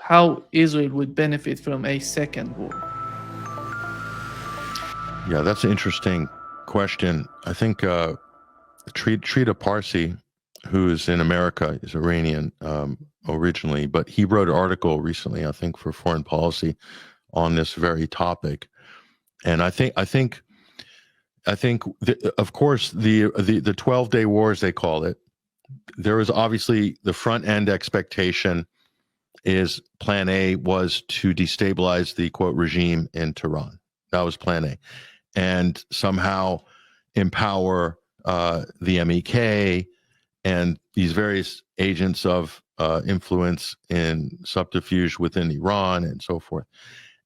how Israel would benefit from a second war? Yeah, that's an interesting question. I think Trita Parsi, who is in America, is Iranian originally, but he wrote an article recently, I think, for Foreign Policy on this very topic. And I think, of course, the 12-day war, as they call it, there is obviously the front end expectation is plan A was to destabilize the quote regime in Tehran. That was plan A. And somehow empower the MEK and these various agents of influence in subterfuge within Iran and so forth.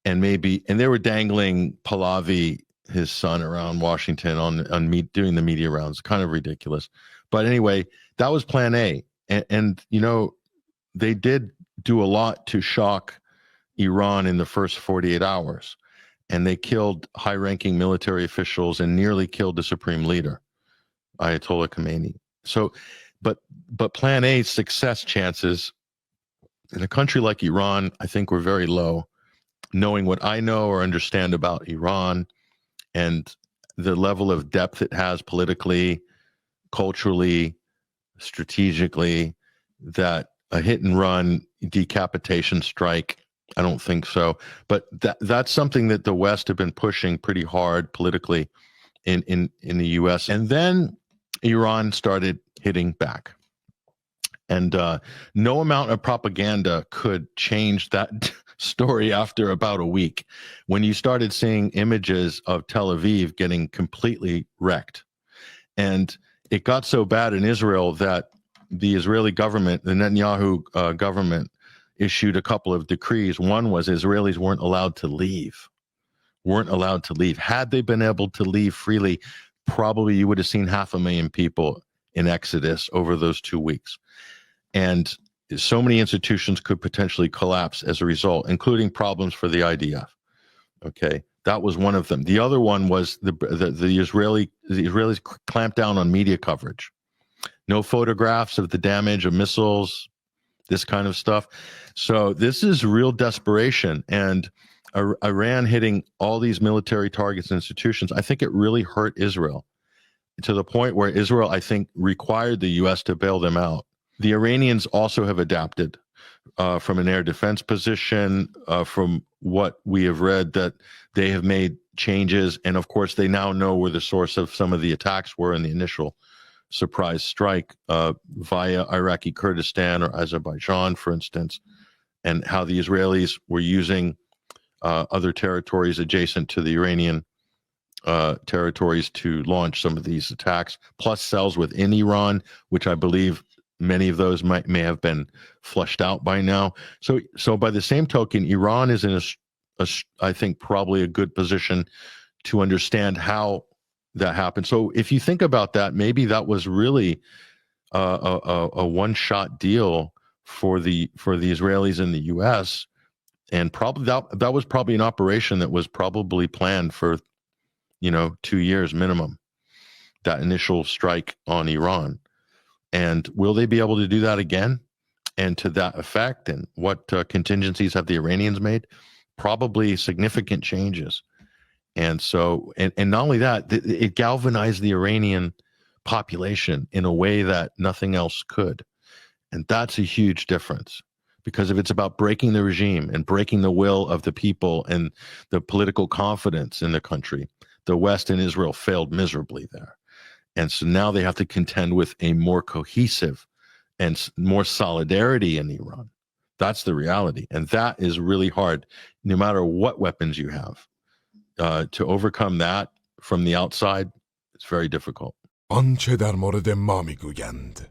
And they were dangling Pahlavi, his son, around Washington doing the media rounds. Kind of ridiculous. But anyway, that was plan A. And you know, they did do a lot to shock Iran in the first 48 hours. And they killed high-ranking military officials and nearly killed the supreme leader, Ayatollah Khomeini. So, but plan A's success chances in a country like Iran, I think, were very low. Knowing what I know or understand about Iran and the level of depth it has politically, culturally, strategically, that a hit and run decapitation strike, I don't think so. But that's something that the West have been pushing pretty hard politically in the U.S. And then Iran started hitting back. And no amount of propaganda could change that story after about a week, when you started seeing images of Tel Aviv getting completely wrecked. And it got so bad in Israel that the Israeli government, the Netanyahu government, issued a couple of decrees. One was Israelis weren't allowed to leave. Had they been able to leave freely, probably you would have seen 500,000 people in Exodus over those 2 weeks. And so many institutions could potentially collapse as a result, including problems for the IDF. Okay, that was one of them. The other one was the Israelis clamped down on media coverage. No photographs of the damage of missiles, this kind of stuff. So this is real desperation. And Iran hitting all these military targets and institutions, I think it really hurt Israel to the point where Israel, I think, required the U.S. to bail them out. The Iranians also have adapted from an air defense position, from what we have read, that they have made changes. And of course, they now know where the source of some of the attacks were in the initial surprise strike via Iraqi Kurdistan or Azerbaijan, for instance, and how the Israelis were using other territories adjacent to the Iranian territories to launch some of these attacks, plus cells within Iran, which I believe many of those may have been flushed out by now. So by the same token, Iran is in I think probably a good position to understand how that happened. So if you think about that, maybe that was really a one-shot deal for the Israelis in the U.S. And probably that was probably an operation that was probably planned for 2 years minimum, that initial strike on Iran. And will they be able to do that again? And to that effect? And what contingencies have the Iranians made? Probably significant changes. And so, and not only that, it galvanized the Iranian population in a way that nothing else could. And that's a huge difference. Because if it's about breaking the regime and breaking the will of the people and the political confidence in the country, the West and Israel failed miserably there. And so now they have to contend with a more cohesive and more solidarity in Iran. That's the reality. And that is really hard, no matter what weapons you have. To overcome that from the outside, it's very difficult. آنچه در مورد ما میگویند